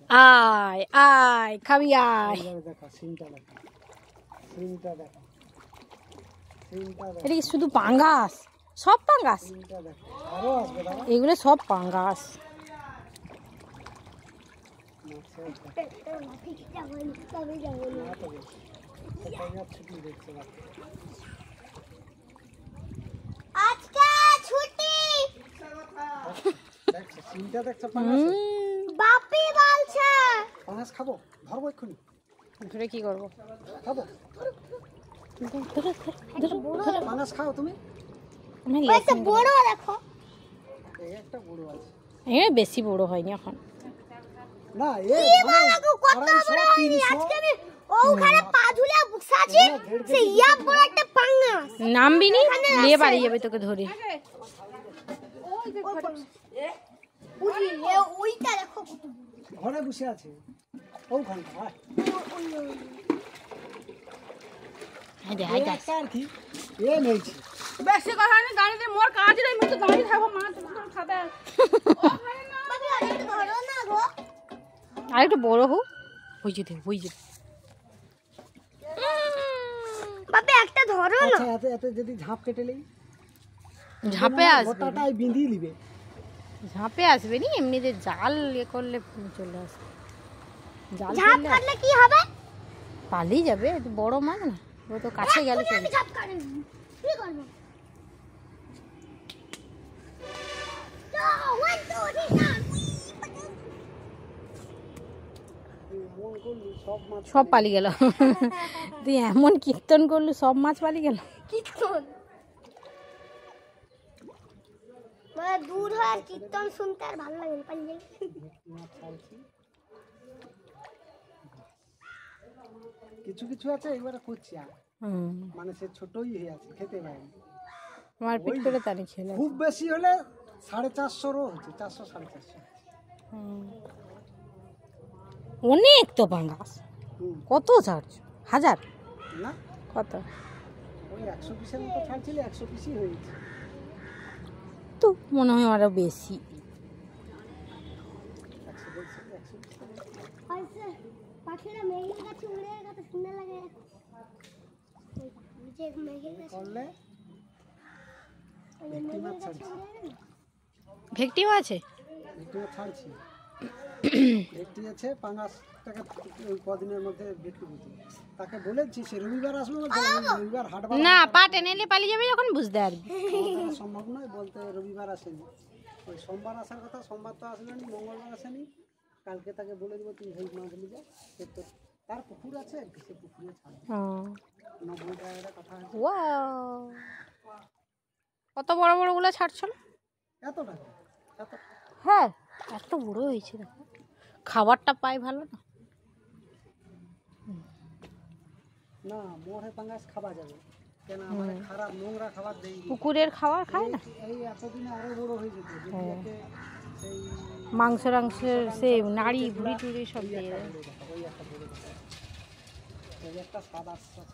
আয় আয় খাবি আয়। এটা কি শুধু পাঙ্গাস? সব পাঙ্গাস? এগুলো সব পাঙ্গাস। বাপি বলছে পাঙ্গাস খাবো, ধরবো এক্ষুনি। ধরে কি করবো? খাবো পাঙ্গাস খাও তুমি? একটা বড় দেখো, এই একটা বড় আছে। বেশি বড় হয়নি এখন। না কত বড় হয়নি। আজকে আমি ওখানে পা ঝুলে বসাছি, সে ইয়া বড় একটা পাঙ্গাস। নামবি নি, নিয়ে পালিয়ে যাবে তোকে ধরে। ওইটা দেখো ঘরে বসে আছে ওখানটা। আর কি এ নেইছি বেশি কথা নেই, গাড়িতে মোর কাজ নেই, আমি তো গাড়ি থাকবো, মা তো খাবে। আর একটু বড় হোক, ওই যে ওই যে বাপে একটা ধরো না। আচ্ছা এতে যদি ঝাঁপ কেটে নেই, ঝাঁপে আসবে, ওটাটাই বিঁধিয়ে নিবে। ঝাঁপে আসবে নি, এমনিতে জাল ইয়ে করলে চলে আসবে। জাল ঝাঁপ কাটলে কি হবে? পালিয়ে যাবে, বড় মাছ না, ও তো কাছে গেলে চলে। ঝাঁপ কাটে কি করব? সব পালিয়ে গেল। তুই এমন কীর্তন করলু, সব মাছ পালিয়ে গেল। কীর্তন মানে দূর হয়, আর কীর্তন শুনতে আর ভালো লাগে না। পালিয়ে কিছু কিছু আছে এবারে করছি আর মানে সে ছোটই হয়ে আছে, খেতে পারে মারপিট করে তানি খেলে। খুব বেশি হলে 450 হচ্ছে, 400 450। অনেক তো পাঙ্গাস। কত ছাড়ছ? 1000 না কত? ওই 100 পিসের মতো ছাড়ছিল, 100 পিসই হয়েছে। তো মনে হয় আরো বেশি। পাখিরা মেঘের কাছে উড়ে গেছে, সুন্দর লাগে। যে মেঘের কাছে করলে ভেটকিও আছে, ভিডিও ছাড়ছি। ভেটকি আছে, পাঙ্গাসটাকে ওই কদিনের মধ্যে বিক্রি করতে। তাকে বলেছি সে রবিবার আসবে, বলছে রবিবার হাট বাজার না পা টেনে নিয়ে পালিয়ে যাবে যখন বুঝতে পারবি। সম্ভব নয়, বলতে রবিবার আসেনি, ওই সোমবার আসার কথা, সোমবার তো আসবেনি, মঙ্গলবার আসেনি। কালকে তাকে বলে দেবো তুই হেল্প মাছ নিয়ে যা, তার পুকুর আছে, সে পুকুরে ছাড়বে। 90 টাকা কথা আছে। কত বড় বড় গুলো ছাড়ছ না? এত টাকা এত? হ্যাঁ এত বড় হয়েছে, দেখো খাবারটা পাই ভালো না। না মোড়ে পাঙ্গাস খাওয়া যাবে কেন, মানে খারাপ নোংরা খাবার দেই। পুকুরের খাবার খায় না, এই এতদিনে আরো বড় হয়ে যেত যদি একে সেই মাংস রাংসের সে নাড়ি ভুড়ি টুড়ি সব দিয়ে দেয়। ওই একটা বড় ওই একটা সাদা